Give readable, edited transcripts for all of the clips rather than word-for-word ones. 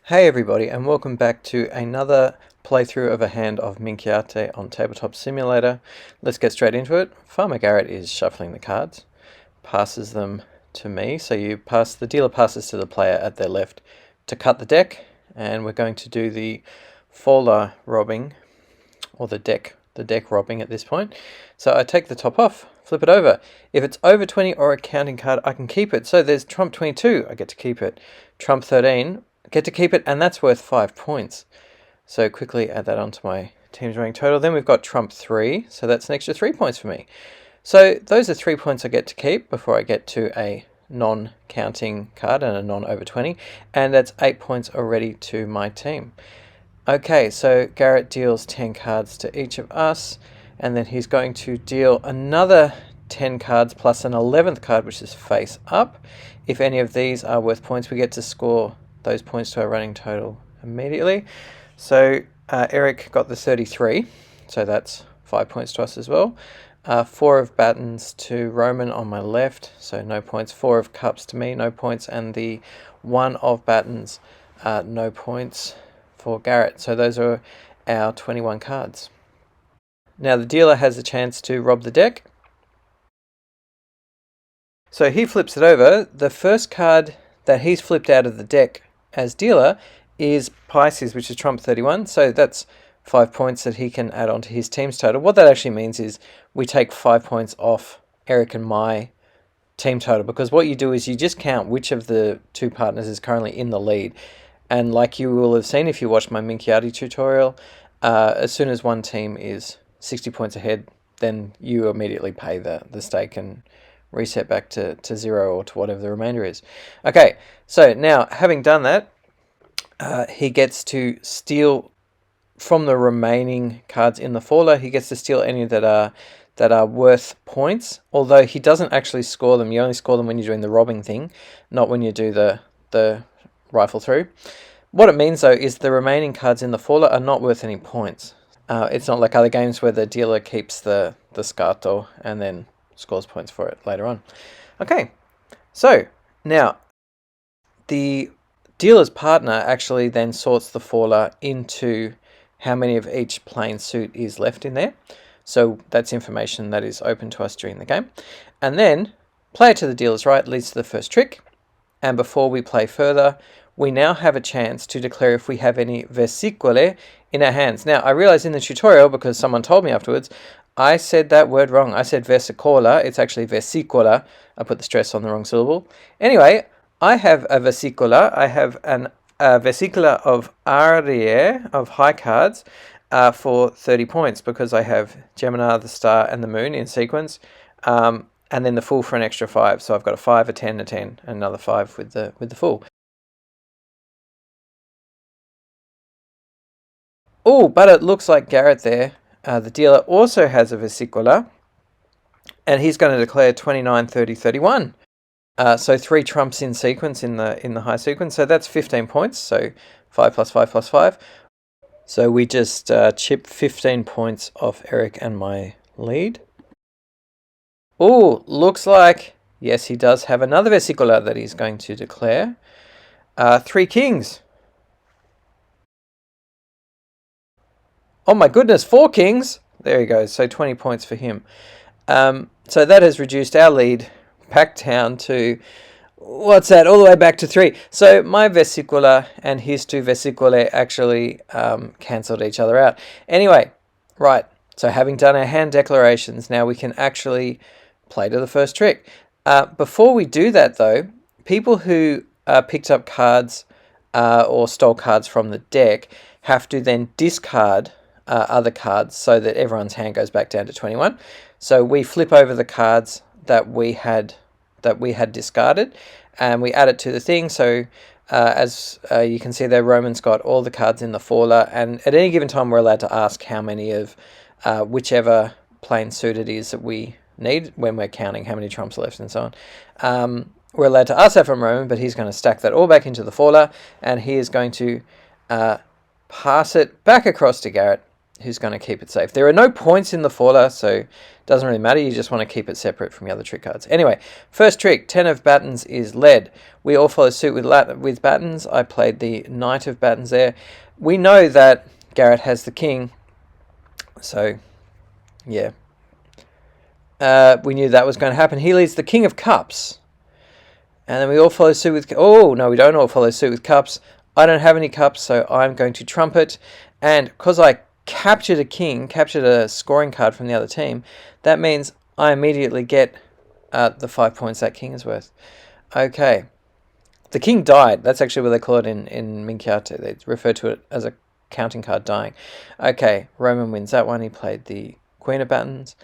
Hey everybody, and welcome back to another playthrough of a hand of Minchiate on Tabletop Simulator. Let's get straight into it. Farmer Garrett is shuffling the cards, passes them to me. So the dealer passes to the player at their left to cut the deck, and we're going to do the folder robbing, or the deck robbing at this point. So I take the top off, flip it over. If it's over 20 or a counting card, I can keep it. So there's trump 22, I get to keep it. Trump 13, get to keep it, and that's worth 5 points. So quickly add that onto my team's running total. Then we've got trump 3, so that's an extra 3 points for me. So those are 3 points I get to keep before I get to a non-counting card and a non-over 20, and that's 8 points already to my team. Okay, so Garrett deals 10 cards to each of us, and then he's going to deal another 10 cards plus an 11th card, which is face up. If any of these are worth points, we get to score those points to our running total immediately. So Eric got the 33, so that's 5 points to us as well. 4 of battens to Roman on my left, so no points. 4 of cups to me, no points. And the 1 of battens, no points for Garrett. So those are our 21 cards. Now the dealer has a chance to rob the deck. So he flips it over. The first card that he's flipped out of the deck as dealer is Pisces, which is trump 31. So that's 5 points that he can add on to his team's total. What that actually means is we take 5 points off Eric and my team total, because what you do is you just count which of the two partners is currently in the lead. And like you will have seen if you watched my Minchiate tutorial, as soon as one team is 60 points ahead, then you immediately pay the stake and reset back to 0 or to whatever the remainder is. Okay, so now having done that, he gets to steal from the remaining cards in the faller. He gets to steal any that are worth points, although he doesn't actually score them. You only score them when you're doing the robbing thing, not when you do the rifle through. What it means though is the remaining cards in the faller are not worth any points. It's not like other games where the dealer keeps the scato and then scores points for it later on. Okay, so now the dealer's partner actually then sorts the faller into how many of each plain suit is left in there. So that's information that is open to us during the game. And then player to the dealer's right leads to the first trick. And before we play further, we now have a chance to declare if we have any vesicole in our hands. Now, I realized in the tutorial, because someone told me afterwards, I said that word wrong. I said vesicola. It's actually vesicola. I put the stress on the wrong syllable. Anyway, I have a vesicola. I have a vesicola of arie, of high cards, for 30 points, because I have Gemini, the star, and the moon in sequence. And then the fool for an extra 5. So I've got a 5, a 10, a 10, and another 5 with the fool. Oh, but it looks like Garrett there, the dealer, also has a vesicola, and he's going to declare 29, 30, 31. So 3 trumps in sequence in the high sequence. So that's 15 points. So 5 plus 5 plus 5. So we just chip 15 points off Eric and my lead. Oh, looks like, yes, he does have another vesicola that he's going to declare. 3 kings. Oh my goodness, 4 kings. There he goes. So 20 points for him. So that has reduced our lead back down to, what's that, all the way back to 3. So my vesicola and his 2 vesicolae actually cancelled each other out. Anyway, right, so having done our hand declarations, now we can actually play to the first trick. Before we do that though, people who picked up cards or stole cards from the deck have to then discard other cards so that everyone's hand goes back down to 21. So we flip over the cards that we had discarded, and we add it to the thing. So as you can see there, Roman's got all the cards in the faller, and at any given time we're allowed to ask how many of whichever plain suit it is that we need when we're counting how many trumps are left and so on. We're allowed to ask that from Roman, but he's going to stack that all back into the faller, and he is going to pass it back across to Garrett, who's going to keep it safe. There are no points in the fodder, so it doesn't really matter. You just want to keep it separate from the other trick cards. Anyway, first trick, 10 of battens is led. We all follow suit with battens. I played the knight of battens there. We know that Garrett has the king, so yeah. We knew that was going to happen. He leads the king of cups. And then we all follow suit with... Oh, no, we don't all follow suit with cups. I don't have any cups, so I'm going to trumpet. And because I captured a king, captured a scoring card from the other team, that means I immediately get the 5 points that king is worth. Okay. The king died. That's actually what they call it in Minchiate. They refer to it as a counting card dying. Okay, Roman wins that one. He played the queen of battens.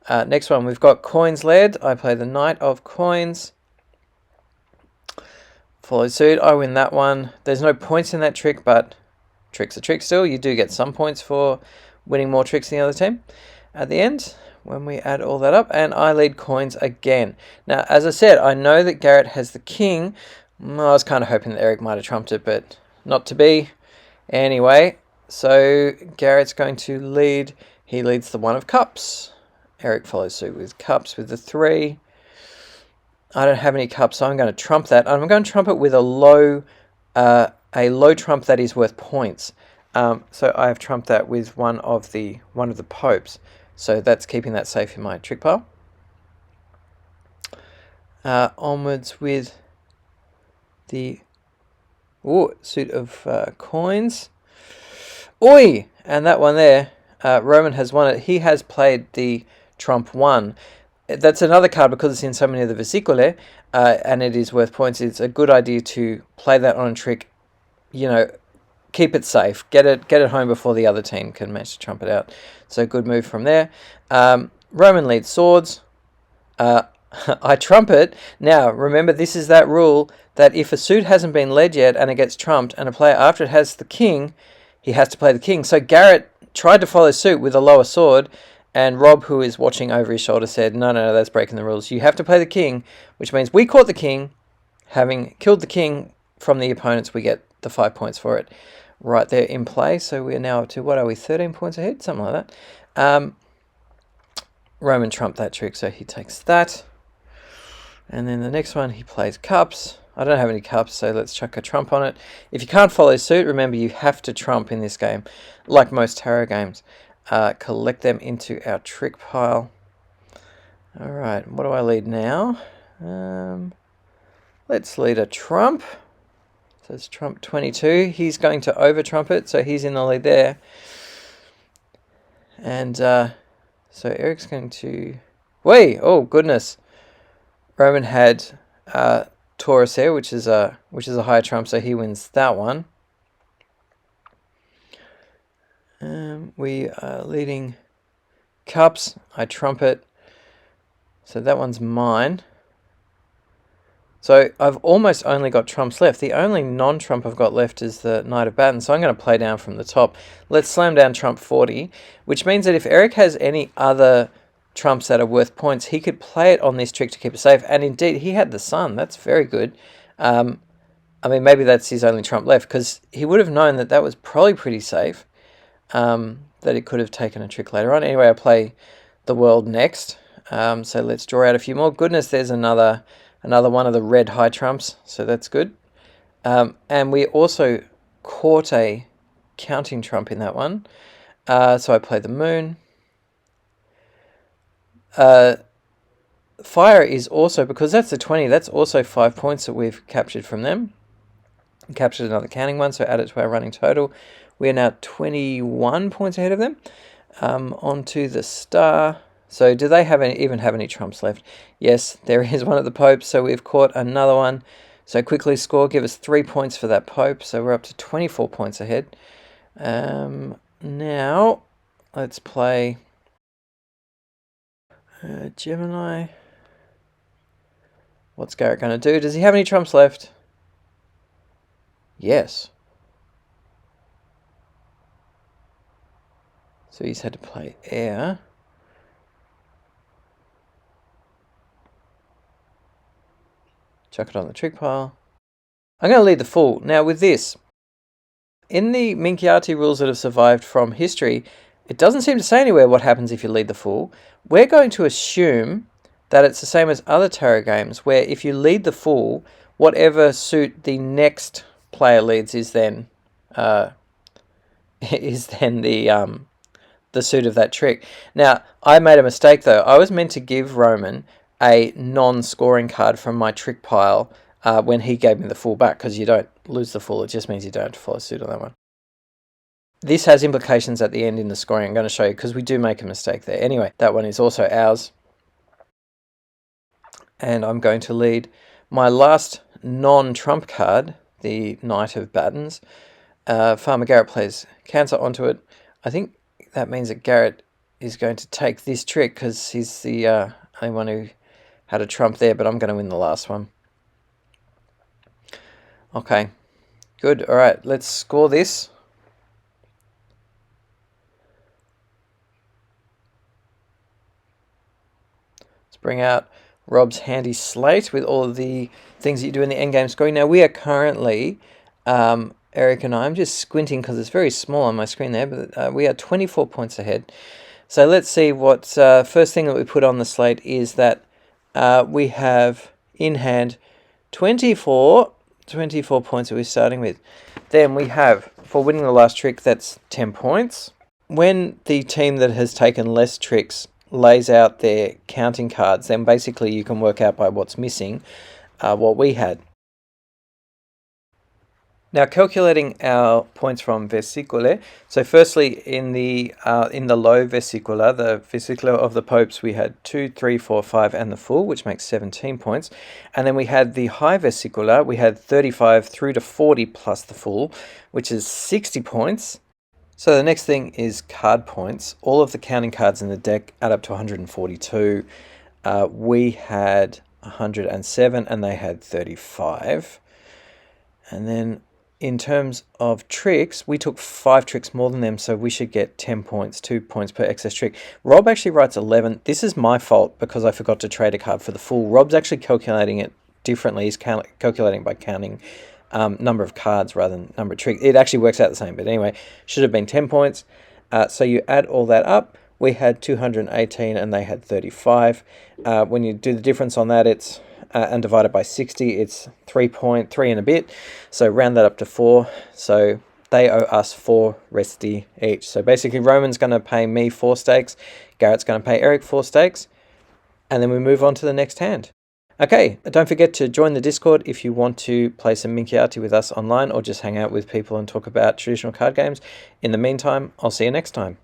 Next one, we've got coins led. I play the knight of coins. Follow suit. I win that one. There's no points in that trick, but trick's a trick still. You do get some points for winning more tricks than the other team at the end when we add all that up. And I lead coins again. Now, as I said, I know that Garrett has the king. I was kind of hoping that Eric might have trumped it, but not to be. Anyway, so Garrett's going to lead. He leads the one of cups. Eric follows suit with cups with the 3. I don't have any cups, so I'm going to trump that. I'm going to trump it with a low trump that is worth points. So I have trumped that with one of the popes. So that's keeping that safe in my trick pile. Onwards with the suit of coins. Oi! And that one there, Roman has won it. He has played the trump 1. That's another card because it's in so many of the vesicole, and it is worth points. It's a good idea to play that on a trick. You know, keep it safe. Get it home before the other team can manage to trump it out. So good move from there. Roman leads swords. I trumpet. Now, remember, this is that rule that if a suit hasn't been led yet and it gets trumped, and a player after it has the king, he has to play the king. So Garrett tried to follow suit with a lower sword, and Rob, who is watching over his shoulder, said, no, that's breaking the rules. You have to play the king, which means we caught the king. Having killed the king from the opponents, we get the 5 points for it right there in play. So we're now up to, what are we, 13 points ahead? Something like that. Roman trumped that trick, so he takes that. And then the next one, he plays cups. I don't have any cups, so let's chuck a trump on it. If you can't follow suit, remember you have to trump in this game, like most tarot games. Collect them into our trick pile. Alright, what do I lead now? Let's lead a trump. So it's trump 22. He's going to over trump it, so he's in the lead there. And so Eric's going to... Wait! Oh, goodness. Roman had Taurus here, which is a higher trump, so he wins that one. We are leading cups. I trumpet. So that one's mine. So I've almost only got trumps left. The only non-trump I've got left is the knight of battens. So I'm going to play down from the top. Let's slam down trump 40, which means that if Eric has any other trumps that are worth points, he could play it on this trick to keep it safe. And indeed, he had the sun. That's very good. I mean, maybe that's his only trump left, because he would have known that that was probably pretty safe. That it could have taken a trick later on. Anyway, I play the world next. So let's draw out a few more. Goodness, there's another one of the red high trumps. So that's good. And we also caught a counting trump in that one. So I play the moon. Fire is also, because that's a 20, that's also 5 points that we've captured from them. We captured another counting one, so add it to our running total. We are now 21 points ahead of them. Onto the star. So do they even have any trumps left? Yes, there is one of the popes, so we've caught another one. So quickly score, give us 3 points for that pope, so we're up to 24 points ahead. Now, let's play Gemini. What's Garrett going to do? Does he have any trumps left? Yes. So he's had to play air. Chuck it on the trick pile. I'm going to lead the fool. Now with this, in the Minchiate rules that have survived from history, It doesn't seem to say anywhere what happens if you lead the fool. We're going to assume that it's the same as other tarot games, where if you lead the fool, whatever suit the next player leads is then the suit of that trick. Now, I made a mistake though. I was meant to give Roman a non-scoring card from my trick pile when he gave me the fool back, because you don't lose the fool. It just means you don't have to follow suit on that one. This has implications at the end in the scoring. I'm going to show you, because we do make a mistake there. Anyway, that one is also ours. And I'm going to lead my last non-trump card, the Knight of Battens. Farmer Garrett plays Cancer onto it. I think that means that Garrett is going to take this trick, because he's the only one who had a trump there, but I'm going to win the last one. Okay, good. All right, let's score this. Bring out Rob's handy slate with all of the things that you do in the endgame scoring. Now, we are currently, Eric and I, I'm just squinting because it's very small on my screen there, but we are 24 points ahead. So let's see what, first thing that we put on the slate is that we have in hand 24 points that we're starting with. Then we have, for winning the last trick, that's 10 points. When the team that has taken less tricks lays out their counting cards, then basically you can work out by what's missing what we had. Now, calculating our points from vesicule. So firstly, in the low vesicula, the vesicula of the popes, we had 2, 3, 4, 5 and the fool, which makes 17 points. And then we had the high vesicula, we had 35 through to 40 plus the fool, which is 60 points. So the next thing is card points. All of the counting cards in the deck add up to 142. We had 107 and they had 35. And then in terms of tricks, we took 5 tricks more than them, so we should get 10 points, 2 points per excess trick. Rob actually writes 11. This is my fault because I forgot to trade a card for the fool. Rob's actually calculating it differently. He's calculating by counting number of cards rather than number of tricks. It actually works out the same, but anyway, should have been 10 points. So you add all that up. We had 218 and they had 35. When you do the difference on that, it's and divide it by 60, it's 3.3 and a bit. So round that up to 4. So they owe us 4 resti each. So basically Roman's going to pay me 4 stakes, Garrett's going to pay Eric 4 stakes, and then we move on to the next hand. Okay, don't forget to join the Discord if you want to play some Minchiate with us online, or just hang out with people and talk about traditional card games. In the meantime, I'll see you next time.